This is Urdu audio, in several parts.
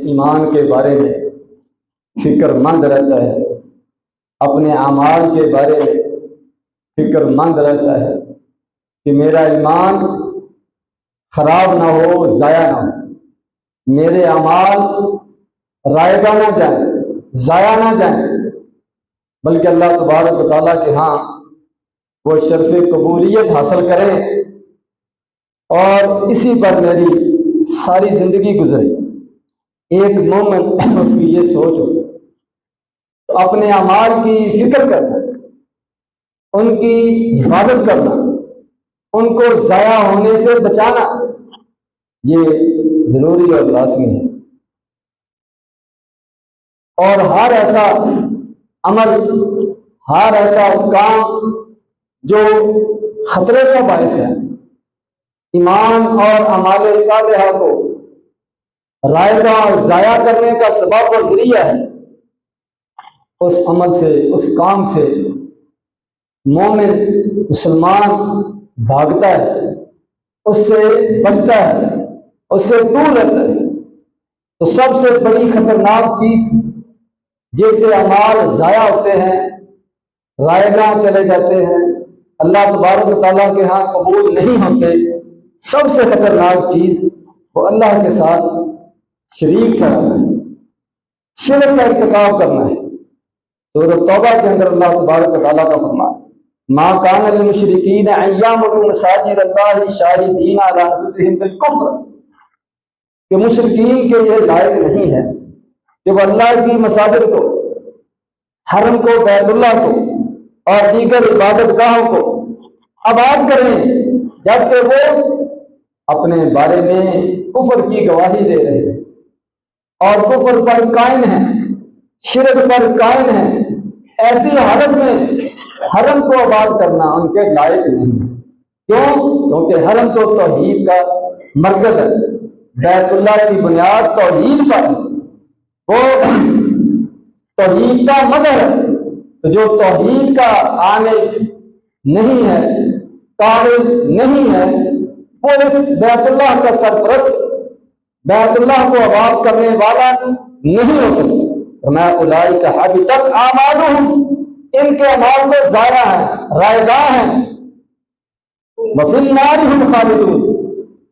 ایمان کے بارے میں فکر مند رہتا ہے، اپنے اعمال کے بارے میں فکر مند رہتا ہے کہ میرا ایمان خراب نہ ہو، ضائع نہ ہو، میرے اعمال رائگاں نہ جائیں، ضائع نہ جائیں، بلکہ اللہ تبارک و تعالیٰ کے ہاں وہ شرف قبولیت حاصل کریں اور اسی پر میری ساری زندگی گزرے۔ ایک مومن اس کی یہ سوچ ہو، اپنے اعمال کی فکر کرنا، ان کی حفاظت کرنا، ان کو ضائع ہونے سے بچانا، یہ ضروری اور لازمی ہے۔ اور ہر ایسا عمل، ہر ایسا کام جو خطرے کا باعث ہے، ایمان اور اعمال صالحہ کو رائگاں اور ضائع کرنے کا سبب اور ذریعہ ہے، اس عمل سے، اس کام سے مومن مسلمان بھاگتا ہے، اس سے بچتا ہے، اس سے دور رہتا ہے۔ تو سب سے بڑی خطرناک چیز جس سے اعمال ضائع ہوتے ہیں، رائگاں چلے جاتے ہیں، اللہ تبارک و تعالیٰ کے ہاں قبول نہیں ہوتے، سب سے خطرناک چیز وہ اللہ کے ساتھ شریک ٹھہرانا ہے، شرک کا ارتکاب کرنا ہے۔ سورۃ توبہ کے اندر اللہ تبارک و تعالیٰ کا فرمان، ما کان للمشرکین ان یعمروا مساجد اللہ شاہدین علی انفسہم بالکفر، کہ مشرکین کے یہ لائق نہیں ہے کہ وہ اللہ کی مساجد کو، حرم کو، بیت اللہ کو اور دیگر عبادت گاہوں کو آباد کریں، جبکہ وہ اپنے بارے میں کفر کی گواہی دے رہے ہیں اور کفر پر قائم ہیں، شرک پر قائم ہیں۔ ایسی حالت میں حرم کو آباد کرنا ان کے لائق نہیں ہے۔ کیوں؟ کیونکہ حرم تو توحید کا مرکز ہے، بیت اللہ کی بنیاد توحید پر ہے، وہ توحید کا مظہر ہے۔ تو جو توحید کا عامل نہیں ہے، قابل نہیں ہے، وہ اس بیت اللہ کا سرپرست، بیت اللہ کو آباد کرنے والا نہیں ہو سکتا۔ فرمایا اولئک حبطت اعمالہم، ان کے اعمال تو ضائع ہیں، رائگاں ہیں، وفی النار ہم خالدون،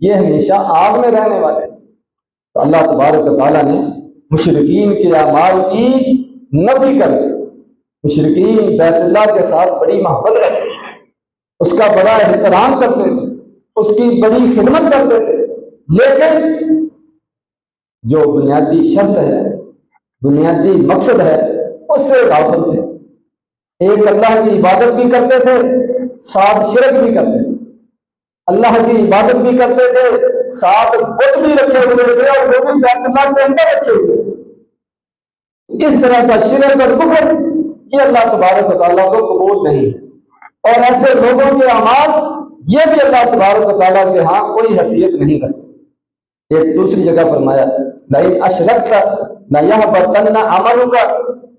یہ ہمیشہ آگ میں رہنے والے۔ تو اللہ تبارک و تعالیٰ نے مشرکین کے اعمال کی نفی کر دی۔ مشرکین بیت اللہ کے ساتھ بڑی محبت رکھتے تھے، اس کا بڑا احترام کرتے تھے، اس کی بڑی خدمت کرتے تھے، لیکن جو بنیادی شرط ہے، بنیادی مقصد ہے، اس سے غافل تھے۔ ایک اللہ کی عبادت بھی کرتے تھے، ساتھ شرک بھی کرتے تھے، اللہ کی عبادت بھی کرتے تھے، ساتھ بت بھی رکھے ہوئے تھے، اور وہ بھی بیت اللہ کے اندر رکھے ہوئے تھے۔ اس طرح کا شرک اور کفر یہ اللہ تبارک و تعالیٰ کو قبول نہیں ہے، اور ایسے لوگوں کے اعمال یہ بھی اللہ تبارک و تعالیٰ کے ہاں کوئی حیثیت نہیں رکھتے۔ ایک دوسری جگہ فرمایا لئن اشرکت لیحبطن عملک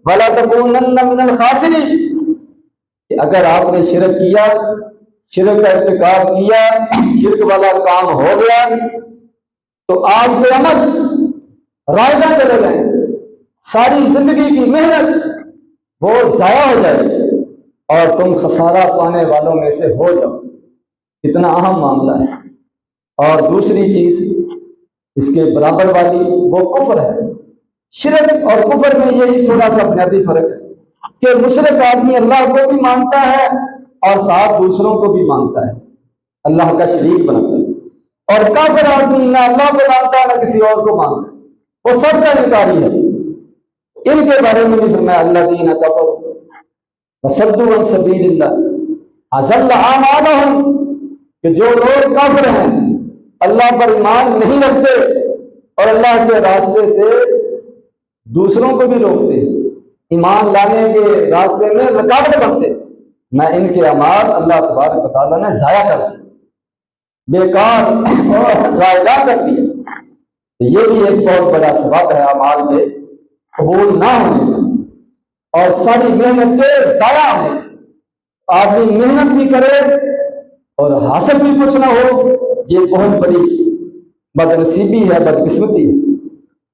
ولا تکونن من الخاسرین، کہ اگر آپ نے شرک کیا، شرک کا ارتکاب کیا، شرک والا کام ہو گیا، تو آپ کے عمل رائگاں چلے گئے، ساری زندگی کی محنت وہ ضائع ہو جائے اور تم خسارہ پانے والوں میں سے ہو جاؤ۔ اتنا اہم معاملہ ہے۔ اور دوسری چیز اس کے برابر والی وہ کفر ہے۔ شرک اور کفر میں یہی تھوڑا سا بنیادی فرق ہے کہ مشرک آدمی اللہ کو بھی مانتا ہے اور ساتھ دوسروں کو بھی مانتا ہے، اللہ کا شریک بناتا ہے، اور کافر آدمی نہ اللہ کو مانتا نہ کسی اور کو مانتا ہے، وہ سب کا انکاری ہے۔ ان کے بارے میں بھی فرمایا الذین کفروا وصدوا عن سبیل اللہ اضل اعمالہم، کہ جو لوگ کافر ہیں، اللہ پر ایمان نہیں رکھتے اور اللہ کے راستے سے دوسروں کو بھی روکتے ہیں، ایمان لانے کے راستے میں رکاوٹ بنتے، میں ان کے اعمال اللہ تبارک و تعالیٰ نے ضائع کر دیے، بیکار اور رائگاں کر دیے۔ یہ بھی ایک بہت بڑا سبب ہے اعمال کے قبول نہ ہونے کا اور ساری محنت کے ضائع ہونے کا۔ آدمی محنت بھی کرے اور حاصل بھی کچھ نہ ہو، یہ بہت بڑی بدنصیبی ہے، بدقسمتی ہے۔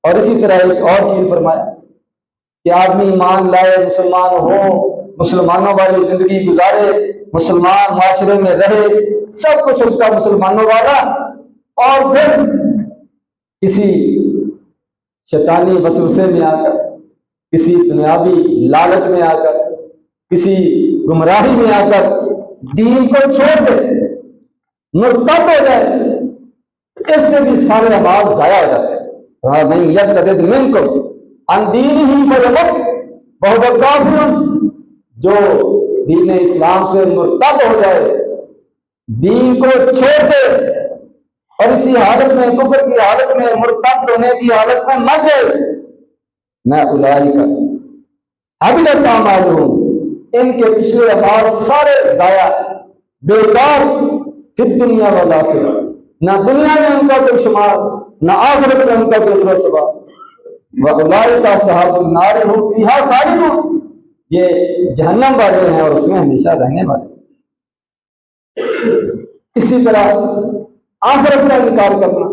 اور اسی طرح ایک اور چیز فرمایا کہ آدمی ایمان لائے، مسلمان ہو، مسلمانوں والی زندگی گزارے، مسلمان معاشرے میں رہے، سب کچھ اس کا مسلمانوں والا، اور پھر کسی شیطانی وسوسے میں آ کر، کسی دنیاوی لالچ میں آ کر، کسی گمراہی میں آ کر دین کو چھوڑ دے، مرتد ہو جائے، اس سے بھی سارے اعمال ضائع ہو جاتے ہیں۔ وَمَن يَرْتَدِدْ مِنكُمْ عَنْ دِينِهِ فَيَمُتْ وَهُوَ كَافِرٌ، جو دین اسلام سے مرتد ہو جائے، دین کو چھوڑ دے اور اسی حالت میں، کفر کی حالت میں، مرتد ہونے کی حالت میں مر جائے، میں اولئک حبطت اعمالهم، ان کے پچھلے اعمال سارے ضائع، بیکار، فی الدنیا والآخرہ، نہ دنیا میں ان کا کوئی شمار، نہ آخرت میں ان کا کوئی اجر و ثواب۔ وَأُولَٰئِکَ أَصْحَابُ النَّارِ هُمْ فِيهَا خَالِدُونَ، یہ جہنم والے ہیں اور اس میں ہمیشہ رہنے والے۔ اسی طرح آخرت کا انکار کرنا،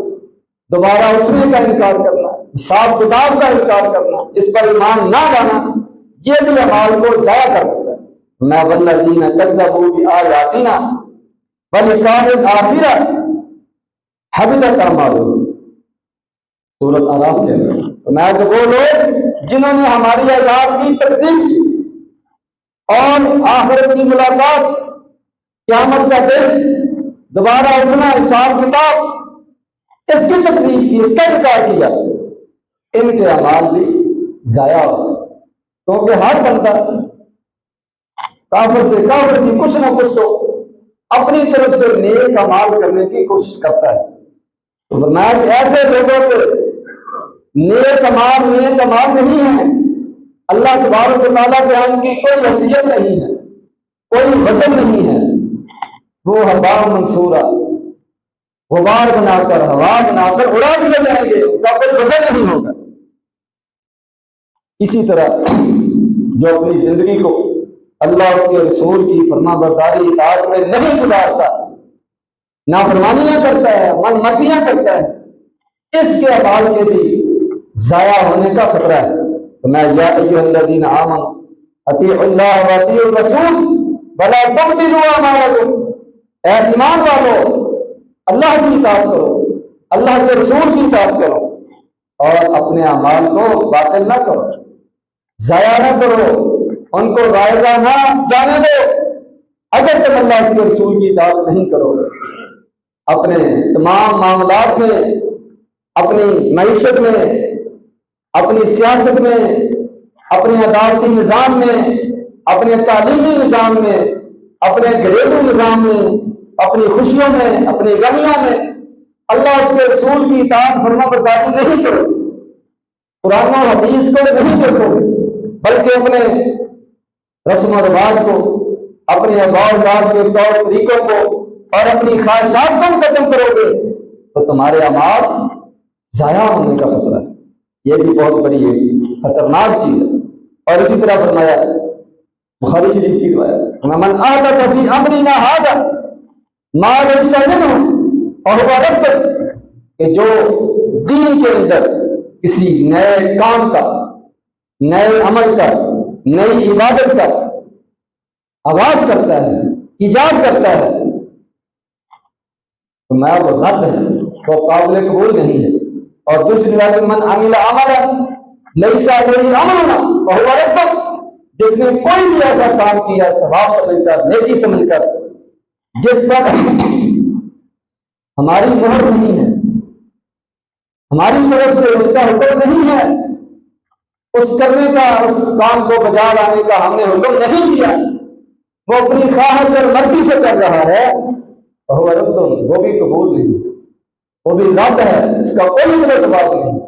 دوبارہ اٹھنے کا انکار کرنا، حساب کتاب کا انکار کرنا، اس پر ایمان نہ لانا، یہ بھی اعمال کو ضائع کر دیتا ہے۔ مَا وَالَّذِينَ كَذَّبُوا بِآيَاتِنَا وَلِقَاءِ الْآخِرَةِ حبطت اعمالهم، سورۃ اعراف کے اندر فرمایا کہ وہ لوگ جنہوں نے ہماری آیات کی تکذیب کی اور آخرت کی ملاقات، قیامت کا دن، دوبارہ اٹھنا، حساب کتاب، اس کی تکذیب کی، اس کا انکار کیا، ان کے اعمال بھی ضائع ہو، کیونکہ ہر بندہ کافر سے کافر کی کچھ نہ کچھ تو اپنی طرف سے نیک اعمال کرنے کی کوشش کرتا ہے۔ تو فرمایا کہ ایسے لوگوں کے نیک اعمال نہیں ہیں، اللہ تبارک و تعالیٰ کے ان کی کوئی حیثیت نہیں ہے، کوئی وزن نہیں ہے، وہ ہوا منصورہ، غبار بنا کر، ہوا بنا کر اڑا دیے جائیں گے، ان کا کوئی وزن نہیں ہوگا۔ اسی طرح جو اپنی زندگی کو اللہ اس کے رسول کی فرما برداری اطاعت میں نہیں گزارتا، نافرمانیاں کرتا ہے، من مرضیاں کرتا ہے، اس کے اعمال کے بھی ضائع ہونے کا خطرہ ہے۔ میں یا ایھا الذین آمنوا اطیعوا اللہ واطیعوا الرسول ولا تبطلوا اعمالکم، اے ایمان والو اللہ کی اطاعت کرو، اللہ کے رسول کی اطاعت کرو، اور اپنے اعمال کو باطل نہ کرو، ضائع نہ کرو، ان کو رائے گاہ نہ جانے دو۔ اگر تم اللہ اس کے رسول کی اطاعت نہیں کرو گے، اپنے تمام معاملات میں، اپنی معیشت میں، اپنی سیاست میں، اپنے عدالتی نظام میں، اپنے تعلیمی نظام میں، اپنے گھریلو نظام میں، اپنی خوشیوں میں، اپنی غمیوں میں اللہ اس کے رسول کی اطاعت فرما برداری نہیں کرو، قرآن و حدیث کو نہیں دیکھو، بلکہ اپنے رسم و رواج کو، اپنے آباء و اجداد کے طور طریقوں کو اور اپنی خواہشات کو ختم کرو گے تو تمہارے اعمال ضائع ہونے کا خطرہ ہے۔ یہ بھی بہت بڑی ایک خطرناک چیز ہے۔ اور اسی طرح فرمایا بخاری شریف کی روایت، من احدث فی امرنا ھذا ما لیس منہ فہو رد، کہ جو دین کے اندر کسی نئے کام کا، نئے عمل کا، نئی عبادت کا آغاز کرتا ہے، ایجاد کرتا ہے، تو میں وہ رد ہے، وہ قابل قبول نہیں ہے۔ اور دوسری روایت من عمل عملا لیس علیہ امرنا فہو رد، جس نے کوئی بھی ایسا کام کیا ثواب سمجھ کر، نیکی سمجھ کر، جس پر ہماری مہر نہیں ہے، ہماری طرف سے اس کا حکم نہیں ہے، اس کرنے کا، اس کام کو بجا لانے کا ہم نے حکم نہیں دیا، وہ اپنی خواہش اور مرضی سے کر رہا ہے، وہ رد، وہ بھی قبول نہیں، وہ بھی رد ہے، اس کا کوئی اجر و ثواب نہیں۔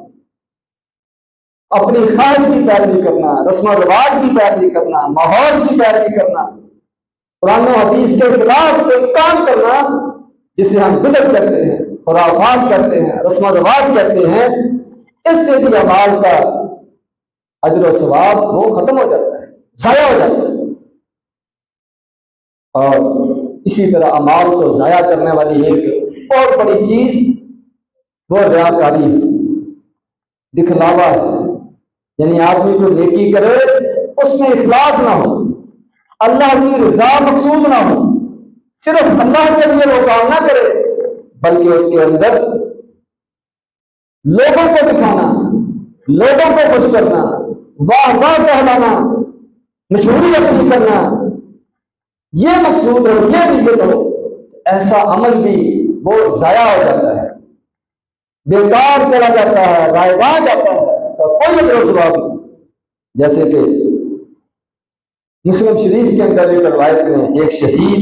اپنی خواہش کی پیروی کرنا، رسم و رواج کی پیروی کرنا، ماحول کی پیروی کرنا، قرآن و حدیث کے خلاف کوئی کام کرنا جسے ہم بدعت کہتے ہیں، خرافات کہتے ہیں، رسم و رواج کہتے ہیں، اس سے بھی اعمال کا اجر و ثواب وہ ختم ہو جاتا ہے، ضائع ہو جاتا ہے۔ اور اسی طرح اعمال کو ضائع کرنے والی ایک اور بڑی چیز وہ ریاکاری ہے۔ دکھلاوا ہے، یعنی آدمی کو نیکی کرے اس میں اخلاص نہ ہو، اللہ کی رضا مقصود نہ ہو، صرف اللہ کے لیے وہ کام نہ کرے، بلکہ اس کے اندر لوگوں کو دکھانا، لوگوں کو خوش کرنا، واہ واہ کہلانا، مشہوری اپنی کرنا، یہ مقصود ہو، یہ نیت ہو، ایسا عمل بھی وہ ضائع ہو جاتا ہے، بیکار چلا جاتا ہے، رائگاں جاتا ہے، اس کا کوئی اجر و ثواب نہیں۔ جیسے کہ مسلم شریف کے اندر ایک روایت میں ایک شہید،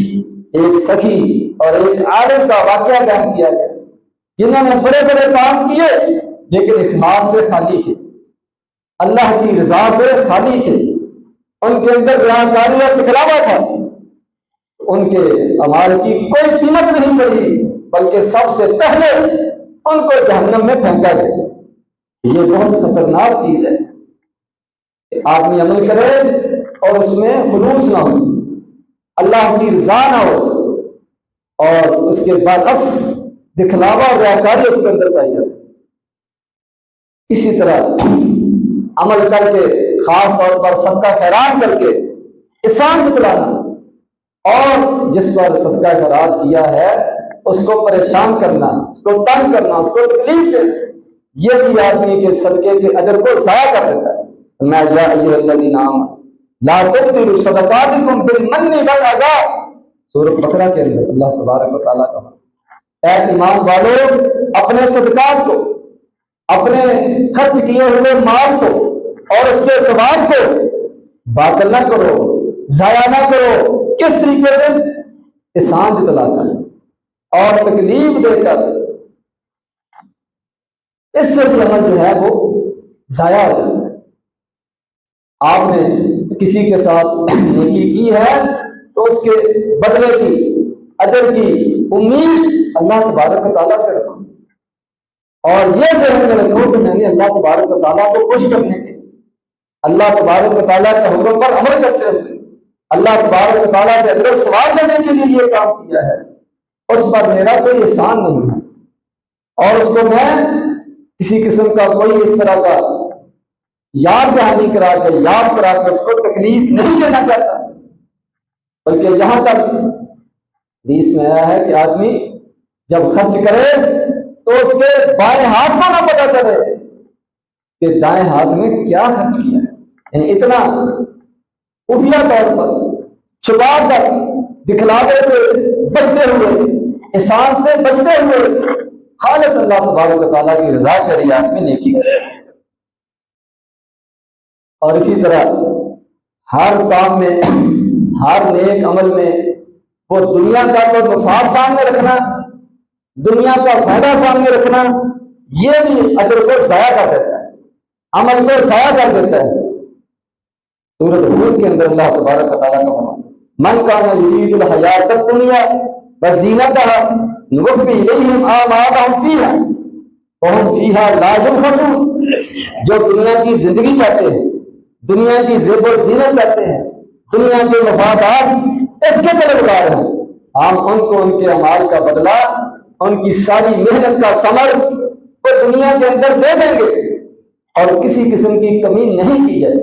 ایک سخی اور ایک عالم کا واقعہ بیان کیا گیا، جنہوں نے بڑے بڑے کام کیے لیکن اخلاص سے خالی تھے، اللہ کی رضا سے خالی تھے، ان کے اندر ریاکاری اور دکھلاوا تھا، ان کے اعمال کی کوئی قیمت نہیں پڑی، بلکہ سب سے پہلے ان کو جہنم میں پھینکا گیا۔ یہ بہت خطرناک چیز ہے کہ آدمی عمل کرے اور اس میں خلوص نہ ہو، اللہ کی رضا نہ ہو، اور اس کے برعکس دکھلاوا اور ریاکاری اس کے اندر پائی جاتی۔ اسی طرح عمل کر کے، خاص طور پر صدقہ خیرات کر کے احسان جتلانا، اور جس پر صدقہ خیرات کیا ہے اس کو پریشان کرنا، اس کو تنگ کرنا، اس کو تکلیف دینا، یہ بھی آدمی کے صدقے کے اجر کو ضائع کر دیتا ہے۔ میں یا ایھا الذین آمنوا لا تبطلوا صدقاتکم بالمن والعذا، سورۃ بقرہ کے اندر اللہ تبارک و تعالیٰ کا، اے ایمان والو اپنے صدقات کو، اپنے خرچ کیے ہوئے مال کو اور اس کے ثواب کو باطل نہ کرو، ضائع نہ کرو۔ کس طریقے سے؟ احسان جتلا کر اور تکلیف دے کر، اس سے بھی عمل جو ہے وہ ضائع ہو جاتا ہے۔ آپ نے کسی کے ساتھ نیکی کی ہے تو اس کے بدلے کی، اجر کی امید اللہ تبارک و تعالیٰ سے رکھو، اور یہ ذہن میں رکھو کہ میں نے اللہ تبارک و تعالیٰ کو خوش کرنے کے، اللہ تبارک و تعالیٰ کے حکم پر عمل کرتے ہوئے اللہ تبارک و تعالیٰ سے اجر و ثواب لینے کے لیے یہ کام کیا ہے، اس پر میرا کوئی احسان نہیں ہے، اور اس کو میں کسی قسم کا کوئی اس طرح کا یاد دہانی کرا کے اس کو تکلیف نہیں دینا چاہتا، بلکہ یہاں تک حدیث میں آیا ہے کہ آدمی جب خرچ کرے تو اس کے بائیں ہاتھ کو نہ پتا چلے کہ دائیں ہاتھ میں کیا خرچ کیا ہے، یعنی اتنا خفیہ طور پر، چھپا کر، دکھلاوے سے بچتے ہوئے، احسان سے بچتے ہوئے، خالص اللہ تبارک و تعالیٰ کی رضا کے لیے آدمی نیکی کرے۔ اور اسی طرح ہر کام میں، ہر نیک عمل میں وہ دنیا کا تو مفاد سامنے رکھنا، دنیا کا فائدہ سامنے رکھنا، یہ بھی اجر کو ضائع کر دیتا ہے، عمل کو ضائع کر دیتا ہے۔ سورۃ ہود کے اندر اللہ تبارک و تعالیٰ کا فرمان، من کان یرید الحیاۃ الدنیا وزینتہا نوفی الیہم اعمالہم فیہا وہم فیہا لا یبخسون، جو دنیا کی زندگی چاہتے ہیں، دنیا کی زیب و زینت چاہتے ہیں، دنیا کے مفادات اس کے طلبگار ہیں، ہم ان کو ان کے اعمال کا بدلہ، ان کی ساری محنت کا ثمر وہ دنیا کے اندر دے دیں گے، اور کسی قسم کی کمی نہیں کی جائے،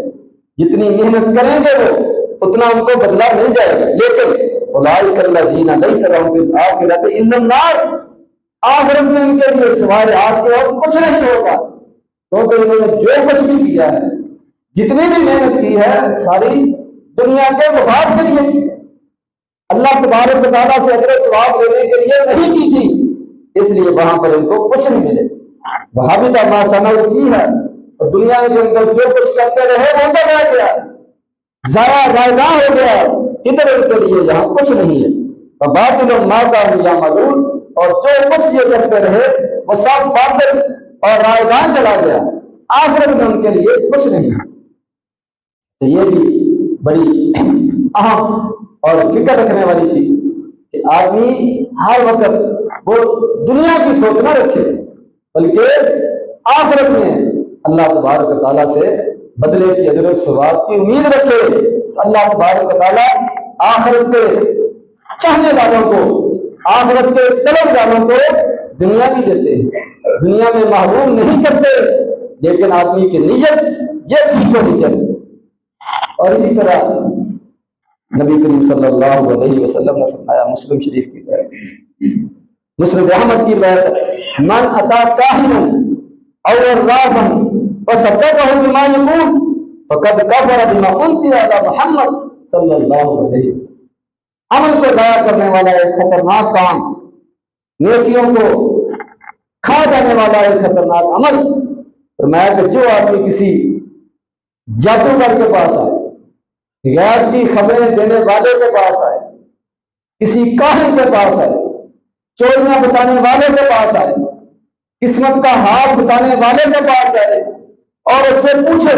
جتنی محنت کریں گے وہ اتنا ان کو بدلہ مل جائے گا۔ لیکن اولئک الذین لیس لہم فی الآخرۃ الا النار، آخرت میں ان کے لیے سوائے آگ کے اور کچھ نہیں ہوگا، کیونکہ انہوں نے جو کچھ بھی کیا ہے، جتنی بھی محنت کی ہے، ساری دنیا کے مفاد کے لیے کی، اللہ تبارک و تعالیٰ سے اجر و ثواب لینے کے لیے نہیں کی تھی، اس لیے وہاں پر ان کو کچھ نہیں ملے۔ وَحَبِطَ مَا صَنَعُوا فِيهَا، اور دنیا کے اندر جو کچھ کرتے رہے وہ تو رہ گیا، ضائع رائگاں ہو گیا، ادھر ان کے لیے یہاں کچھ نہیں ہے۔ وَبَاطِلٌ مَا كَانُوا يَعْمَلُونَ، اور جو کچھ یہ کرتے رہے وہ سب باطل اور رائگاں چلا گیا، آخرت میں ان کے لیے کچھ نہیں ہے۔ تو یہ بھی بڑی اہم اور فکر رکھنے والی چیز کہ آدمی ہر وقت وہ دنیا کی سوچ نہ رکھے، بلکہ آخرت میں اللہ تبارک و تعالیٰ سے بدلے کی اجر و ثواب کی امید رکھے۔ اللہ تبارک و تعالیٰ آخرت کے چاہنے والوں کو، آخرت کے طلب والوں کو دنیا بھی دیتے ہیں، دنیا میں محروم نہیں کرتے، لیکن آدمی کی نیت یہ ٹھیک ہونی چاہیے۔ اور اسی طرح نبی کریم صلی اللہ علیہ وسلم نے فرمایا مسلم شریف کی طرح، مسند احمد کی روایت ہے، من اتا کاہنا او عرافا فصدقه بما یقول فقد کفر بما انزل علی محمد صلی اللہ علیہ وسلم۔ عمل کو ضائع کرنے والا ایک خطرناک کام، نیکیوں کو کھا جانے والا ایک خطرناک عمل، فرمایا کہ جو آدمی کسی جادوگر کے پاس آئے، غیب کی خبریں دینے والے کے پاس آئے، کسی کاہن کے پاس آئے، چوریاں بتانے والے کے پاس آئے، قسمت کا ہاتھ بتانے والے کے پاس آئے اور اس سے پوچھے،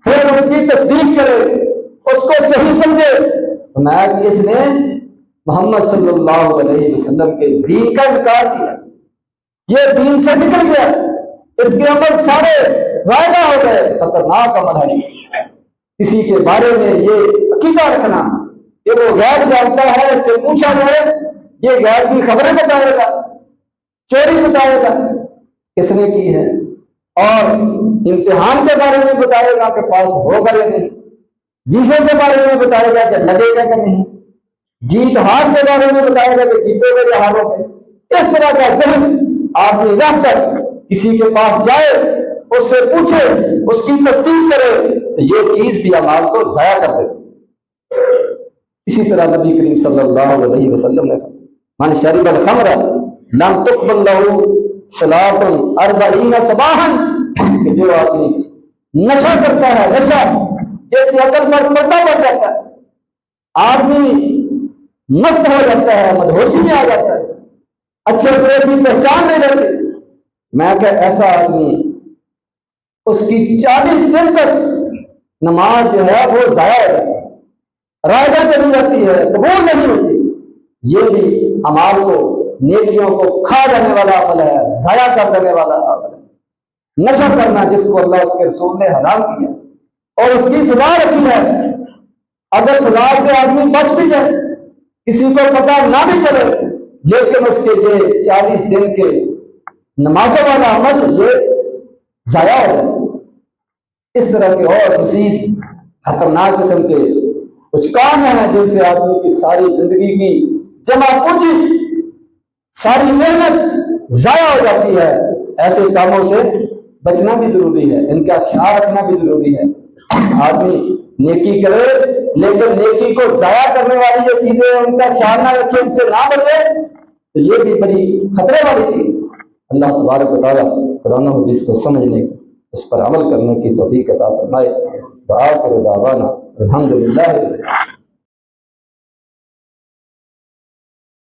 پھر اس کی تصدیق کرے، اس کو صحیح سمجھے، فرمایا کہ اس نے محمد صلی اللہ علیہ وسلم کے دین کا انکار کیا، یہ دین سے نکل گیا، اس کے عمل سارے غائب ہو گئے، خطرناک عمل ہے۔ کسی کے بارے میں یہ عقیدہ رکھنا کہ وہ غیب جانتا ہے، اس سے پوچھا جائے یہ غیب کی خبریں بتائے گا، چوری بتائے گا، کس نے کی ہے، اور امتحان کے بارے میں بتائے گا کہ پاس ہوگا یا نہیں، ویزے کے بارے میں بتائے گا کہ لگے گا کہ نہیں، جیت ہار کے بارے میں بتائے گا کہ جیتو گے یا ہارو گے۔ اس طرح کا ذہن آدمی رکھ کر کسی کے پاس جائے، اس سے پوچھے، اس کی تصدیق کرے، تو یہ چیز بھی اعمال کو ضائع کر دیتی۔ اسی طرح نبی کریم صلی اللہ علیہ وسلم نے من شرب الخمر لم تقبل له صلاۃ 40 صباحا، کہ جو آدمی نشہ کرتا ہے، نشہ جیسے عقل پر پردہ پڑ جاتا ہے، آدمی مست ہو جاتا ہے، مدہوشی میں آ جاتا ہے، اچھے برے کی پہچان نہیں رہتی، میں کہ ایسا آدمی اس کی 40 دن تک نماز جو ہے وہ ضائع ہو جاتی ہے، رائگاں چلی جاتی ہے، قبول نہیں ہوتی۔ یہ بھی اعمال کو، نیکیوں کو کھا جانے والا عمل ہے، ضائع کر دینے والا عمل ہے۔ نشہ کرنا جس کو اللہ اس کے رسول نے حرام کیا اور اس کی سزا رکھی ہے، اگر سزا سے آدمی بچ بھی جائے، کسی کو پتہ نہ بھی چلے، لیکن اس کے یہ 40 دن کے نمازوں والا عمل یہ ضائع ہو جائے۔ اس طرح کے اور مزید خطرناک قسم کے کچھ کام ہیں جن سے آدمی کی ساری زندگی کی جمع پونجی، ساری محنت ضائع ہو جاتی ہے۔ ایسے کاموں سے بچنا بھی ضروری ہے، ان کا خیال رکھنا بھی ضروری ہے۔ آدمی نیکی کرے لیکن نیکی کو ضائع کرنے والی جو چیزیں ہیں ان کا خیال نہ رکھے، ان سے نہ بچے، تو یہ بھی بڑی خطرے والی چیز۔ اللہ تبارک و تعالیٰ قرآن و حدیث کو سمجھنے کی، اس پر عمل کرنے کی توفیق عطا فرمائے۔ وآخر دعوانا الحمدللہ۔